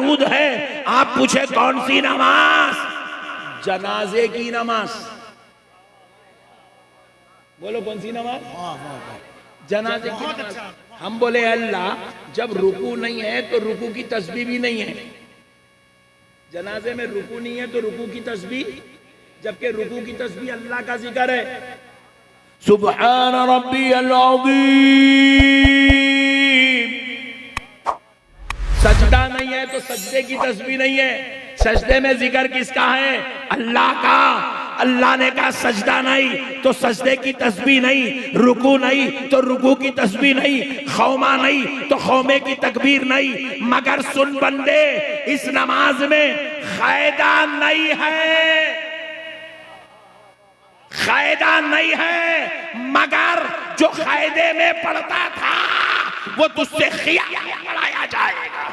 दरूद है। आप पूछे कौन सी नमाज? जनाजे की नमाज। बोलो कौन सी नमाज? जनाजे की नमाज। हम बोले अल्लाह, जब रुकू नहीं है तो रुकू की तस्बीह भी नहीं है। जनाजे में रुकू नहीं है तो रुकू की तस्बीह, जबकि रुकू की तस्बीह अल्लाह का जिक्र है। सुब्हान रब्बियल अज़ीम। सजदा नहीं है तो सजदे की तस्बीह नहीं है। सजदे में जिक्र किसका है? अल्लाह का। अल्लाह ने कहा सजदा नहीं तो सजदे की तस्बीह नहीं, रुकू नहीं तो रुकू की तस्बीह नहीं, खौमा नहीं तो खौमे की तकबीर नहीं। मगर सुन बंदे, इस नमाज में कायदा नहीं है, कायदा नहीं है। मगर जो कायदे में पढ़ता था वो तुझसे खिया पढ़ाया जाएगा।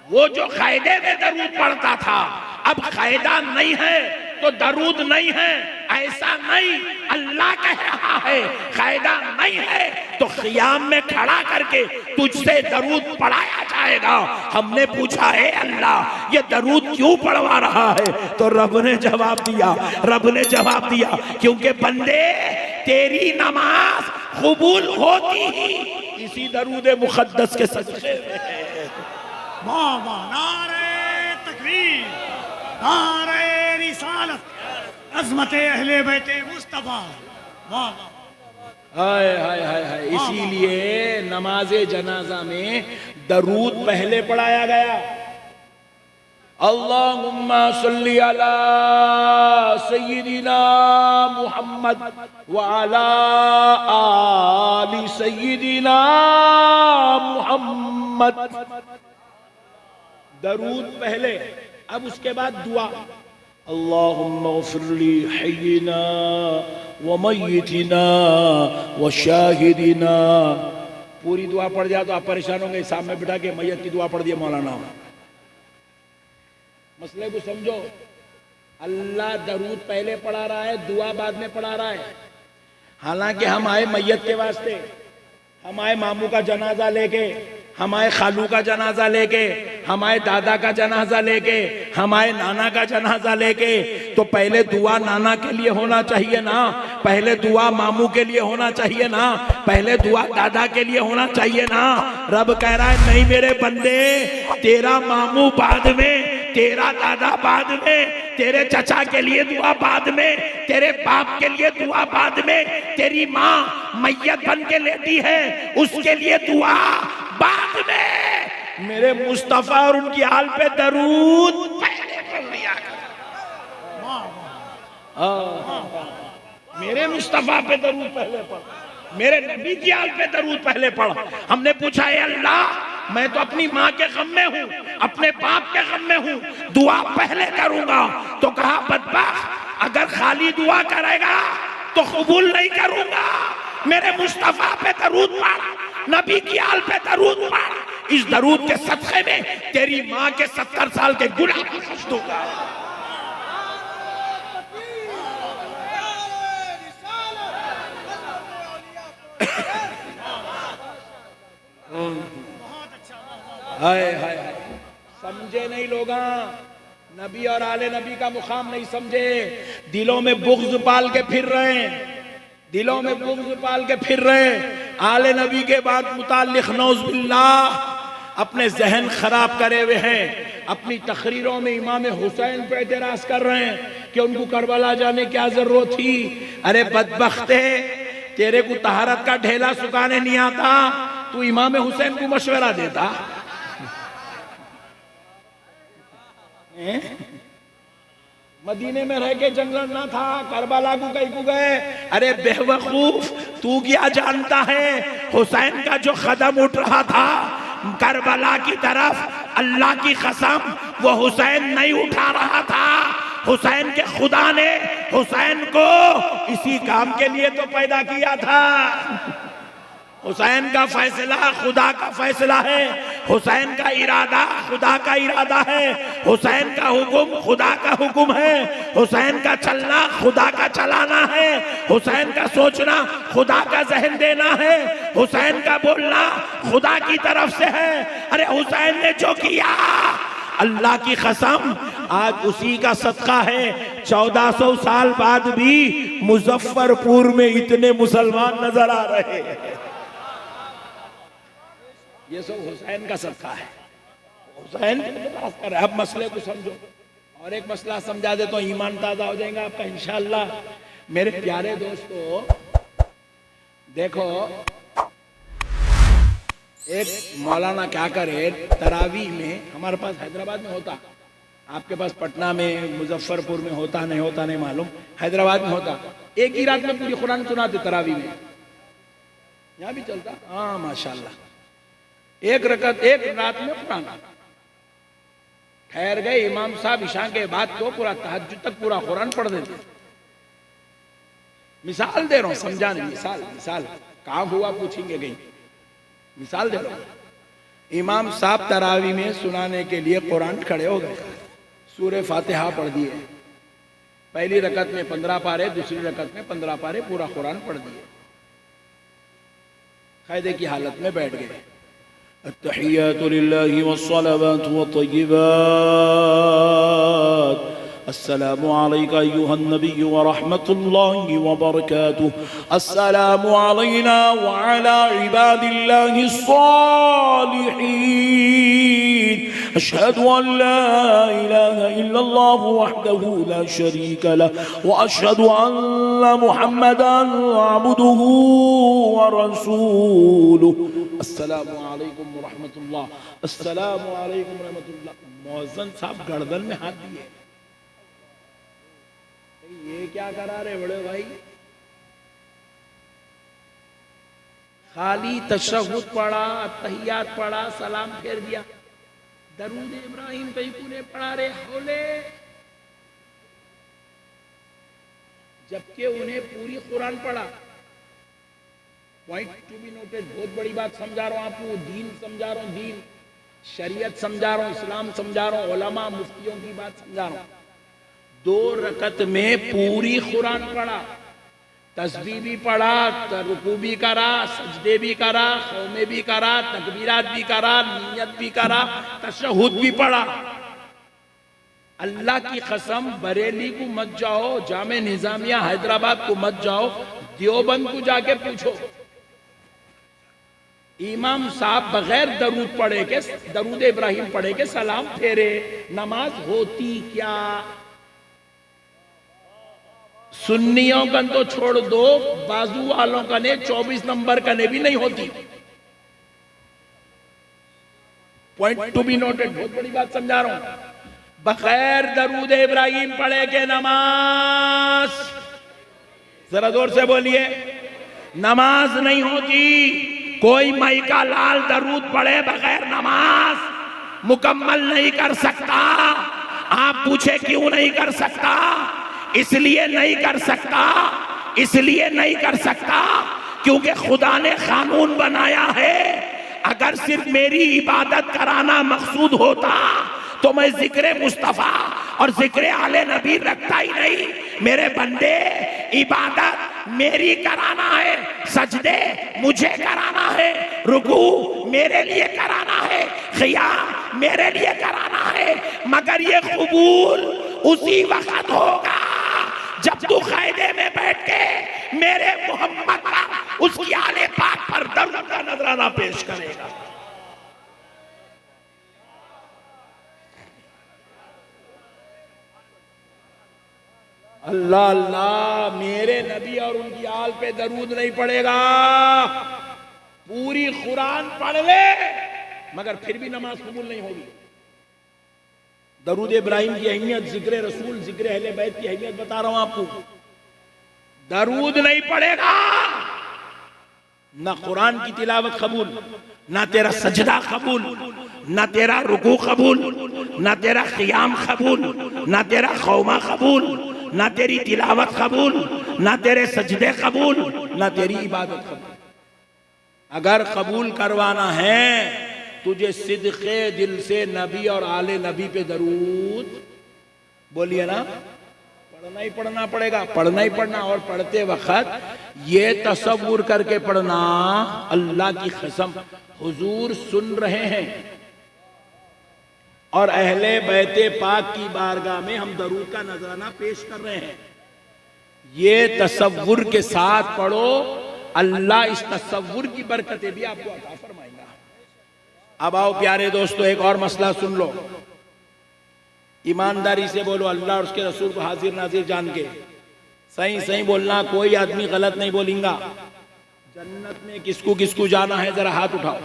वो जो कायदे में दरूद पढ़ता था, अब कायदा नहीं है तो दरूद नहीं है, ऐसा नहीं। अल्लाह कह रहा है कायदा नहीं है तो क़ियाम में खड़ा करके तुझसे दरूद पढ़ाया जाएगा। हमने पूछा है अल्लाह ये दरूद क्यों पढ़वा रहा है? तो रब ने जवाब दिया, रब ने जवाब दिया क्योंकि बंदे तेरी नमाज कबूल होती ही इसी दरूद मुक़द्दस के सदक़े में। वाह वाह, नारे तकबीर, नारे रिसालत, अज़मते अहले बैते मुस्तफा। वाह हाय हाय हाय हाय। इसीलिए नमाजे जनाजा में दरूद पहले पढ़ाया गया। अल्लाहुम्मा सल्ली अला सय्यिदिना मुहम्मद व अला आलि सय्यिदिना मुहम्मद। दरूद पहले, अब उसके बाद दुआ। अल्लाहुम्मा ग़फ़िरली हय्यिना व मय्यितिना व शाहिदिना। पूरी दुआ पढ़ जाए तो आप परेशान होंगे। सामने बिठा के मैयत की दुआ पढ़ दिया मौलाना। मसले को समझो। अल्लाह दरूद पहले पढ़ा रहा है, दुआ बाद में पढ़ा रहा है। हालांकि हम आए मैयत के वास्ते, हम आए मामू का जनाजा लेके, हम आए खालू का जनाजा लेके, हम आए दादा का जनाजा लेके, हम आए नाना का जनाजा लेके। तो पहले दुआ नाना के लिए होना चाहिए ना, पहले दुआ मामू के लिए होना चाहिए ना, पहले दुआ दादा के लिए होना चाहिए ना। रब कह रहा है नहीं मेरे बंदे, तेरा मामू बाद में, तेरा दादा बाद में, तेरे चचा के लिए दुआ बाद में, तेरे बाप के लिए दुआ बाद में, तेरी माँ मैयत बन के लेती है उसके लिए दुआ बाद में। मेरे मुस्तफा और उनकी हाल पे दरूद पहले पढ़ लिया। मेरे मुस्तफा पे दरूद पहले पढ़, मेरे नबी की हाल पे दरूद पहले पढ़। हमने पूछा है अल्लाह मैं तो अपनी माँ के गम में हूँ, अपने बाप के गम में हूँ, दुआ पहले करूंगा। तो कहा बदबख्त अगर खाली दुआ करेगा तो कबूल नहीं करूंगा। मेरे मुस्तफा पे दरूद पढ़, नबी की आल पे दरूद पढ़। इस दरूद के सदक़े में तेरी माँ के 70 साल के गुनाह बख्श दूंगा। हाय हाय हाय। समझे नहीं लोग, नबी और आले नबी का मुकाम नहीं समझे। दिलों में बुग़्ज़ पाल के फिर रहे हैं, दिलों में बुग़्ज़ पाल के फिर रहे। आले नबी के बाद मुताल्लिक़ नौज़ बिल्लाह अपने जहन खराब करे हुए हैं। अपनी तकरीरों में इमाम हुसैन पे एतराज कर रहे हैं कि उनको करबला जाने की क्या जरूरत थी। अरे बदबख्ते, तेरे को तहारत का ढेला सुखाने नहीं आता, तू इमाम हुसैन को मशवरा देता। मदीने में रह के जंगल ना था, करबला को कहीं को गए। अरे बेवकूफ, तू क्या जानता है हुसैन का जो कदम उठ रहा था करबला की तरफ, अल्लाह की कसम वो हुसैन नहीं उठा रहा था। हुसैन के खुदा ने हुसैन को इसी काम के लिए तो पैदा किया था। हुसैन का फैसला खुदा का फैसला है, हुसैन का इरादा खुदा का इरादा है, हुसैन का हुक्म खुदा का हुक्म है, हुसैन का चलना खुदा का चलाना है, हुसैन का सोचना खुदा का जहन देना है, हुसैन का बोलना खुदा की तरफ से है। अरे हुसैन ने जो किया अल्लाह की कसम आज उसी का सदका है 1400 साल बाद भी मुजफ्फरपुर में इतने मुसलमान नजर आ रहे हैं। ये सब हुसैन का सदका है। हुसैन बात कर रहे। अब मसले को समझो और एक मसला समझा दे तो ईमान ताजा हो जाएगा आपका इंशाअल्लाह। मेरे प्यारे दोस्तों देखो, एक मौलाना क्या करे, तरावी में हमारे पास हैदराबाद में होता, आपके पास पटना में मुजफ्फरपुर में होता नहीं होता नहीं मालूम, हैदराबाद में होता। एक ही रात में पूरी कुरान सुनाते तरावी में, यहाँ भी चलता। हाँ माशाल्लाह, एक रकत एक रात में कुरान। ठहर गए इमाम साहब ईशा के बाद तो पूरा तहज्जुद तक पूरा कुरान पढ़ देते। मिसाल दे रहा हूं, समझाने मिसाल मिसाल कहाँ हुआ पूछेंगे कहीं, मिसाल दे रहा हूं। इमाम साहब तरावी में सुनाने के लिए कुरान खड़े हो गए, सूरे फातिहा पढ़ दिए। पहली रकत में 15 पारे, दूसरी रकत में 15 पारे, पूरा कुरान पढ़ दिए। कायदे की हालत में बैठ गए। अत्तहियातु लिल्लाहि वस्सलावातु वत्तय्यिबात, अस्सलामु अलैका अय्युहन नबिय्यु व रहमतुल्लाहि व बरकातुहु, अस्सलामु अलैना व अला इबादिल्लाहि स्सालिहीन, अशहदु अन ला इलाहा इल्लल्लाह वहदहु ला शरीका लह व अशहदु अन्ना मुहम्मदन अब्दुहु व रसूलुहु, अस्सलामु अलैकुम व रहमतुल्लाह, अस्सलामु अलैकुम व रहमतुल्लाह। मौज़िन साहब गर्दन में हाथ दिए, ये क्या करा रहे बड़े भाई? खाली तशहुद पढ़ा, तहियात पढ़ा, सलाम फेर दिया, दरूद इब्राहिम कहीं पूरे पढ़ा रहे हौले, जबकि उन्हें पूरी कुरान पढ़ा। पॉइंट टू बी नोटेड, बहुत बड़ी बात समझा रहा हूं आपको, दीन समझा रहा हूं, दीन शरीयत समझा रहा हूं, इस्लाम समझा रहा हूं, उलमा मुफ्तियों की बात समझा रहा हूं। 2 रकत में पूरी कुरान पढ़ा, तस्बीह भी पढ़ा, रुकू भी करा, सजदे भी करा, खौमे भी करा, तकबीरात भी करा, नियत भी करा, तशहुद भी पढ़ा। अल्लाह की कसम, बरेली को मत जाओ, जामे निजामिया हैदराबाद को मत जाओ, देवबंद को जाके पूछो, इमाम साहब बगैर दरूद पढ़े के, दरूद इब्राहिम पढ़े के सलाम फेरे, नमाज होती क्या? सुन्नियों का तो छोड़ दो, बाजू वालों का ने 24 नंबर का ने भी नहीं होती। पॉइंट टू बी नोटेड, बहुत बड़ी बात समझा रहा हूं। बगैर दरूद इब्राहिम पढ़े के नमाज, जरा जोर से बोलिए, नमाज नहीं होती। कोई माई का लाल दरूद पढ़े बगैर नमाज मुकम्मल नहीं कर सकता। आप पूछे क्यों नहीं कर सकता? इसलिए नहीं कर सकता, इसलिए नहीं कर सकता क्योंकि खुदा ने कानून बनाया है। अगर सिर्फ मेरी इबादत कराना मकसूद होता तो मैं जिक्र मुस्तफा और जिक्र आले नबी रखता ही नहीं। मेरे बंदे, इबादत मेरी कराना है, सजदे मुझे कराना है, रुकू मेरे लिए कराना है, क़ियाम मेरे लिए कराना है, मगर ये कबूल उसी वक्त होगा जब तू कायदे में बैठ के मेरे मोहम्मद पर, उसकी आले पाक पर दरूद का नजराना पेश करेगा। अल्लाह अल्लाह, मेरे नबी और उनकी आल पे दरूद नहीं पड़ेगा, पूरी कुरान पढ़ ले मगर फिर भी नमाज कबूल नहीं होगी। दरूद इब्राहिम की अहमियत, जिक्र रसूल, जिक्र अहले बैत की अहमियत बता रहा हूं आपको। दरूद नहीं पड़ेगा, ना कुरान की तिलावत कबूल, ना तेरा सजदा कबूल, ना तेरा रुकू कबूल, ना तेरा क़ियाम कबूल, ना तेरा खौमा कबूल, ना तेरी तिलावत कबूल, ना तेरे सजदे कबूल, ना तेरी इबादत कबूल। अगर कबूल करवाना है तुझे सिद्क़े दिल से नबी और आले नबी पे दरूद, बोलिए ना, पढ़ना ही पढ़ना पड़ेगा, पढ़ना ही पढ़ना। और पढ़ते वक्त ये तसव्वुर करके पढ़ना, अल्लाह की कसम हुजूर सुन रहे हैं और अहले बैते पाक की बारगाह में हम दरूद का नजराना पेश कर रहे हैं। ये तसव्वुर के साथ पढ़ो, अल्लाह इस तसव्वुर की बरकतें भी आपको अता फरमाएगा। अब आओ प्यारे दोस्तों, एक और मसला सुन लो। ईमानदारी से बोलो, अल्लाह और उसके रसूल को हाजिर नाजिर जान के सही सही बोलना, कोई आदमी गलत नहीं बोलेगा। जन्नत में किसको किसको जाना है, जरा हाथ उठाओ।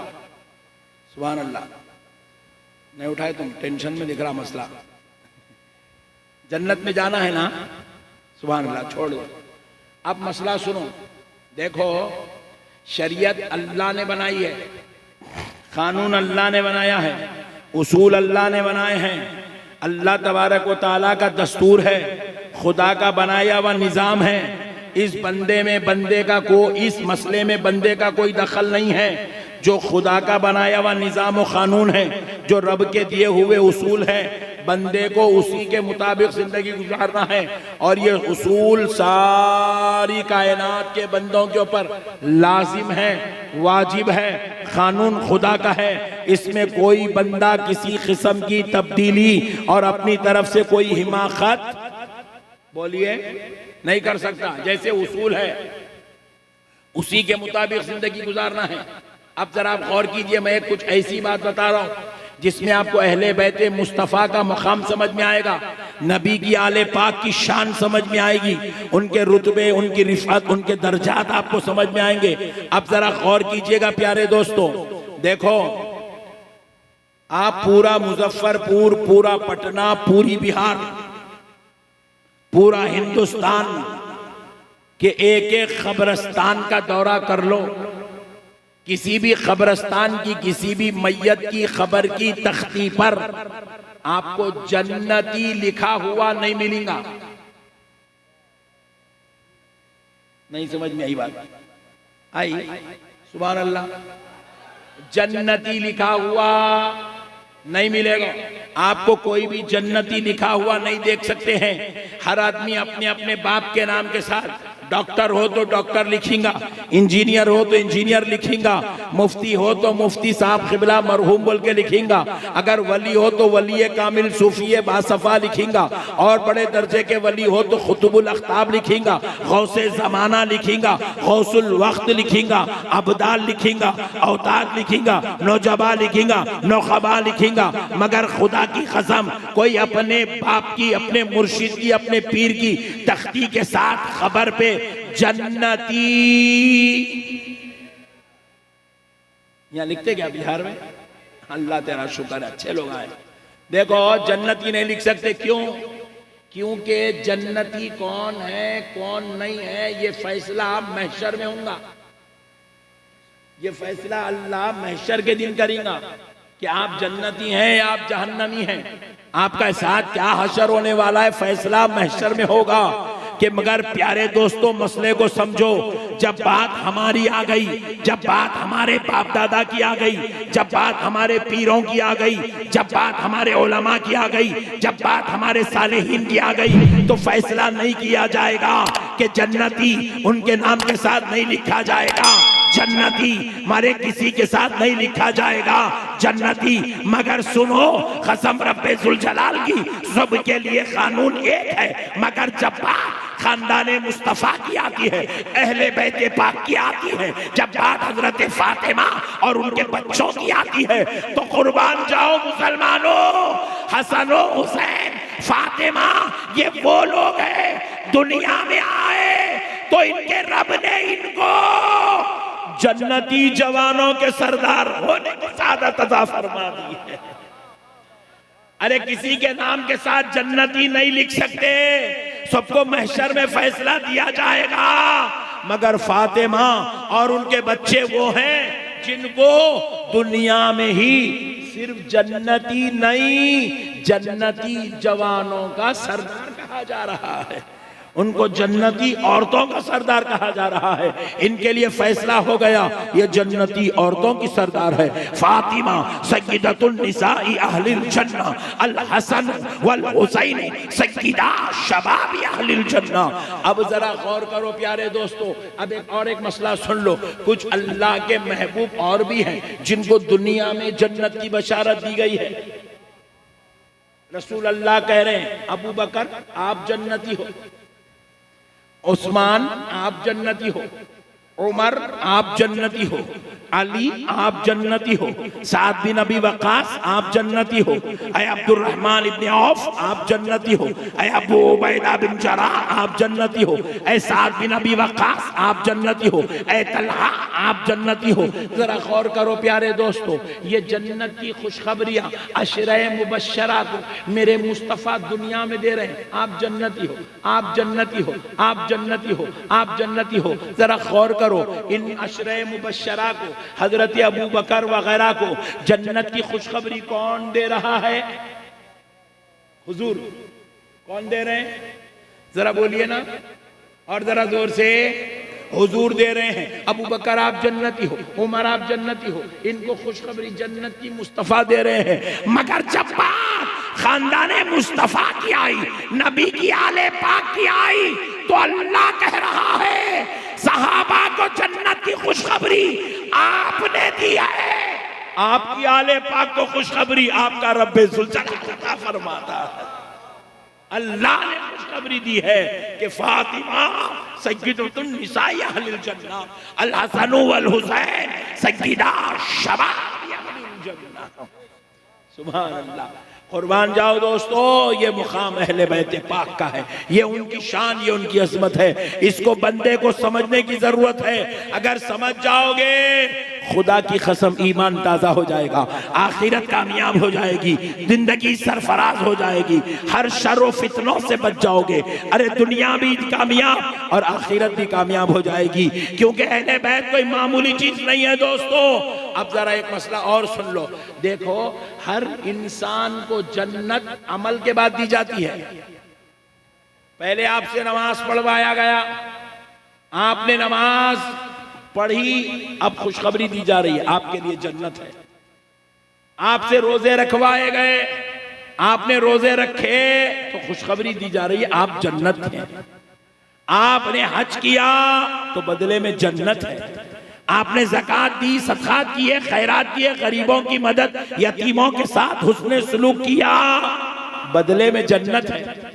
सुभान अल्लाह। नहीं उठाए तुम, टेंशन में दिख रहा मसला। जन्नत में जाना है ना, सुभान अल्लाह, छोड़ दो। अब मसला सुनो। देखो, शरीयत अल्लाह ने बनाई है, कानून अल्लाह ने बनाया है, उसूल अल्लाह ने बनाए हैं। अल्लाह तबारक व तआला का दस्तूर है, खुदा का बनाया हुआ निज़ाम है। इस बंदे में बंदे का इस मसले में बंदे का कोई दखल नहीं है। जो खुदा का बनाया हुआ निज़ाम व कानून है, जो रब के दिए हुए उसूल है, बंदे को उसी के मुताबिक जिंदगी गुजारना है। और ये उसूल सारी कायनात के बंदों के ऊपर लाजिम है, वाजिब है, कानून खुदा का है। इसमें कोई बंदा किसी किस्म की तब्दीली और अपनी तरफ से कोई हिमाकत, बोलिए, नहीं कर सकता। जैसे उसूल है, उसी के मुताबिक जिंदगी गुजारना है। अब जरा आप गौर कीजिए, मैं कुछ ऐसी बात बता रहा हूं जिसमें आपको अहले बैते मुस्तफ़ा का मकाम समझ में आएगा, नबी की आले पाक की शान समझ में आएगी, उनके रुतबे, उनकी रिफ़त, उनके दर्जात आपको समझ में आएंगे। अब जरा गौर कीजिएगा प्यारे दोस्तों। देखो, आप पूरा मुजफ्फरपुर, पूरा पटना, पूरी बिहार, पूरा हिंदुस्तान के एक एक कब्रिस्तान का दौरा कर लो। किसी भी कब्रिस्तान की, किसी भी मैयत की खबर की तख्ती पर आपको जन्नती लिखा हुआ नहीं मिलेगा। नहीं समझ में आई बात? आई? सुभान अल्लाह। जन्नती लिखा हुआ नहीं मिलेगा आपको। कोई भी जन्नती लिखा हुआ नहीं देख सकते हैं। हर आदमी अपने अपने बाप के नाम के साथ, डॉक्टर हो तो डॉक्टर लिखेगा, इंजीनियर हो तो इंजीनियर लिखेगा, मुफ्ती हो तो मुफ्ती साहब क़िबला मरहूम बोल के लिखेगा, अगर वली हो तो वली कामिल सूफी बासफा लिखेगा, और बड़े दर्जे के वली हो तो खुतबुल अख्ताब लिखेगा, गौसे ज़माना लिखेगा, गौसुल वक्त लिखेगा, अबदाल लिखेगा, औताद लिखेगा, नौजबा लिखेगा, नौखबा लिखेगा। मगर खुदा की कसम, कोई अपने बाप की, अपने मुर्शिद की, अपने पीर की तख्ती के साथ खबर पे जन्नती, यहां लिखते क्या बिहार में? अल्लाह तेरा शुक्र, अच्छे लोग आए। देखो, जन्नती नहीं लिख सकते। क्यों? क्योंकि जन्नती कौन है कौन नहीं है, ये फैसला महशर में होगा। ये फैसला अल्लाह महशर के दिन करेगा कि आप जन्नती हैं या आप जहन्नमी हैं। आपका साथ क्या हशर होने वाला है, फैसला महशर में होगा। कि मगर प्यारे दोस्तों, मसले को समझो। जब बात हमारी आ गई, जब बात हमारे बाप दादा की आ गई, जब बात हमारे पीरों की आ गई, जब बात हमारे उलमा की आ गई, जब बात हमारे सालेहीन की आ गई, तो फैसला नहीं किया जाएगा कि जन्नती उनके नाम के साथ नहीं लिखा जाएगा, जन्नती मारे किसी के साथ नहीं लिखा जाएगा जन्नती। मगर सुनो, कसम रब्बे जुल जलाल की, सबके लिए कानून एक है। मगर जब बात खानदाने मुस्तफा की आती है, अहले बैते पाक की आती है, जब बात हजरत फातिमा और उनके बच्चों की आती है, तो कुर्बान जाओ मुसलमानों, हसन और हुसैन, फातिमा, ये वो लोग हैं दुनिया में आए तो इनके रब ने इनको जन्नती जवानों के सरदार होने की सादत अता फरमा दी है। अरे किसी के नाम के साथ जन्नती नहीं लिख सकते, सबको महशर में फैसला दिया जाएगा। मगर फातिमा और उनके बच्चे वो हैं जिनको दुनिया में ही सिर्फ जन्नती नहीं, जन्नती जवानों का सरदार कहा जा रहा है, उनको जन्नती औरतों का सरदार कहा जा रहा है। इनके लिए फैसला हो गया, ये जन्नती औरतों की सरदार है। फातिमा सय्यदतुन निसाई अहलिल जन्ना, अल हसन वल हुसैन सय्यदा शबाबी अहलिल जन्ना। अब जरा गौर करो प्यारे दोस्तों, अब एक मसला सुन लो। कुछ अल्लाह के महबूब और भी हैं जिनको दुनिया में जन्नत की बशारत दी गई है। रसूल अल्लाह कह रहे हैं अबू बकर आप जन्नती हो, उस्मान आप जन्नती हो, उमर आप जन्नती हो, अली आप जन्नती हो, साद बिन अबी वक्कास आप जन्नती हो, ऐ अब्दुर्रहमान इब्न औफ आप जन्नती हो, ऐ अबू उबैदा बिन जराह आप जन्नती हो, ऐ साद बिन अबी वक्कास आप जन्नती हो, ऐ तलहा आप जन्नती हो। जरा गौर करो प्यारे दोस्तों, ये जन्नत की खुशखबरियां अशरे मुबश्शरा को मेरे मुस्तफ़ा दुनिया में दे रहे हैं। आप जन्नती हो, आप जन्नती हो, आप जन्नती हो, आप जन्नती हो। जरा गौर करो, इन अशरे मुबश्शरा को, हजरत अबू बकर वगैरह को जन्नत की खुशखबरी कौन दे रहा है? हुजूर कौन दे रहे हैं? जरा बोलिए ना, और जरा जोर से। हुजूर दे रहे हैं। अबू बकर आप जन्नती हो, उमर आप जन्नती हो, इनको खुशखबरी जन्नत की मुस्तफ़ा दे रहे हैं। मगर जब बात खानदाने मुस्तफ़ा की आई, नबी की आले पाक की आई, तो अल्लाह कह रहा है सहाबा को जन्नत की खुशखबरी आपने दी है। आपकी आले पाक को खुशखबरी आपका रब्बे ज़ुल जलाल फरमाता है। अल्लाह ने खुशखबरी दी है कि फातिमा सय्यदतुन निसाई अहलिल जन्ना, अल हसन वल हुसैन सय्यदा शबाब अहलिल जन्ना। सुभान अल्लाह। कुर्बान जाओ दोस्तों, ये मुकाम अहले बैत पाक का है, ये उनकी शान, ये उनकी अजमत है। इसको बंदे को समझने की जरूरत है। अगर समझ जाओगे, खुदा की कसम ईमान ताजा हो जाएगा, आखिरत कामयाब हो जाएगी, जिंदगी सरफराज हो जाएगी, हर शर व फितनों से बच जाओगे। अरे दुनिया भी कामयाब और आखिरत भी कामयाब हो जाएगी, क्योंकि अहले बैत कोई मामूली चीज नहीं है दोस्तों। अब जरा एक मसला और सुन लो। देखो, हर इंसान को जन्नत अमल के बाद दी जाती है। पहले आपसे नमाज पढ़वाया गया, आपने नमाज पढ़ी, अब खुशखबरी दी जा रही है आपके लिए जन्नत है। आपसे रोजे रखवाए गए, आपने रोजे रखे, तो खुशखबरी दी जा रही है आप जन्नत हैं। आपने हज किया तो बदले में जन्नत है। आपने ज़कात दी, सदक़ात किए, खैरात किए, गरीबों की मदद, यतीमों के साथ हुस्ने सलूक किया, बदले में जन्नत है।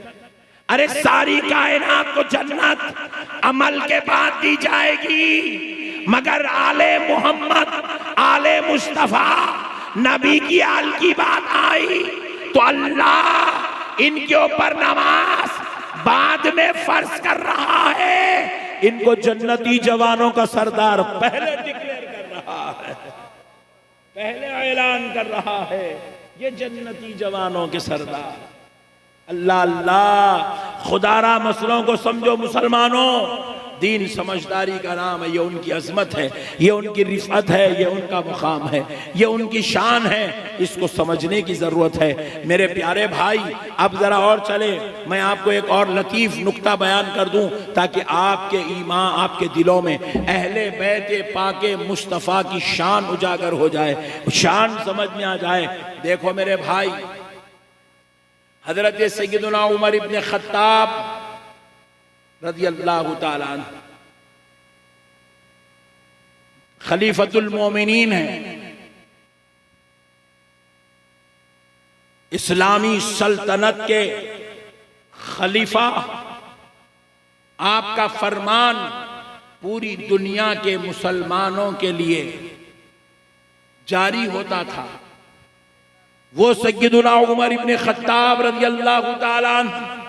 अरे सारी कायनात को जन्नत अमल के बाद दी जाएगी, मगर आले मोहम्मद, आले मुस्तफा, नबी की आल की बात आई तो अल्लाह इनके ऊपर नमाज बाद में फर्ज कर रहा है। इनको जन्नती जवानों का सरदार पहले डिक्लेयर कर रहा है, पहले ऐलान कर रहा है, ये जन्नती जवानों के सरदार। अल्लाह अल्लाह, खुदारा मसलों को समझो मुसलमानों। दीन समझदारी का नाम है, ये उनकी अजमत है, ये उनकी रिफत है, ये उनका मुकाम है, ये उनकी शान है। इसको समझने की जरूरत है मेरे प्यारे भाई। अब जरा और चले, मैं आपको एक और लतीफ नुक्ता बयान कर दूं ताकि आपके ईमान, आपके दिलों में अहले बैत पाके मुस्तफ़ा की शान उजागर हो जाए, शान समझ में आ जाए। देखो मेरे भाई, हजरत सैयदना उमर इब्न खत्ताब रज़ियल्लाहु ताला अन्हु खलीफतुल मोमिनीन है, इस्लामी सल्तनत के खलीफा। आपका फरमान पूरी दुनिया के मुसलमानों के लिए जारी होता था। वो सय्यदुना उमर इब्न खत्ताब रज़ियल्लाहु ताला अन्हु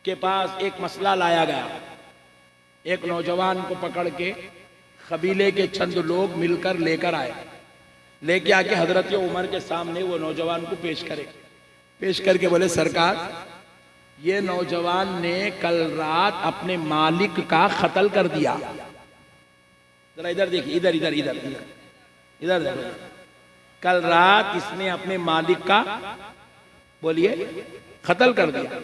के पास एक मसला लाया गया। एक नौजवान को पकड़ के कबीले के चंद लोग मिलकर लेकर आए, लेके आके हजरत उमर के सामने वो नौजवान को पेश करे। पेश करके बोले, सरकार, ये नौजवान ने कल रात अपने मालिक का कत्ल कर दिया। जरा इधर देखिए, इधर इधर इधर इधर इधर देखो। कल रात इसने अपने मालिक का, बोलिए, कत्ल कर दिया।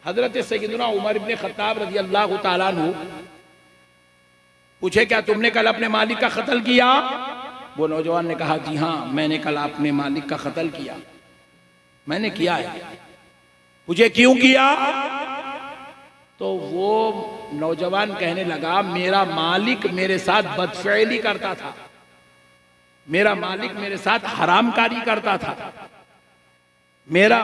हजरत सैयदना उमर इब्न खत्ताब रज़ियल्लाहु ताला अन्हु पूछे, क्या तुमने कल अपने मालिक का कत्ल किया? वो नौजवान ने कहा, जी हाँ, मैंने कल अपने मालिक का कत्ल किया, मैंने किया है। पूछे, क्यों किया? तो वो नौजवान कहने लगा, मेरा मालिक मेरे साथ बदफेली करता था, मेरा मालिक मेरे साथ हरामकारी करता था, मेरा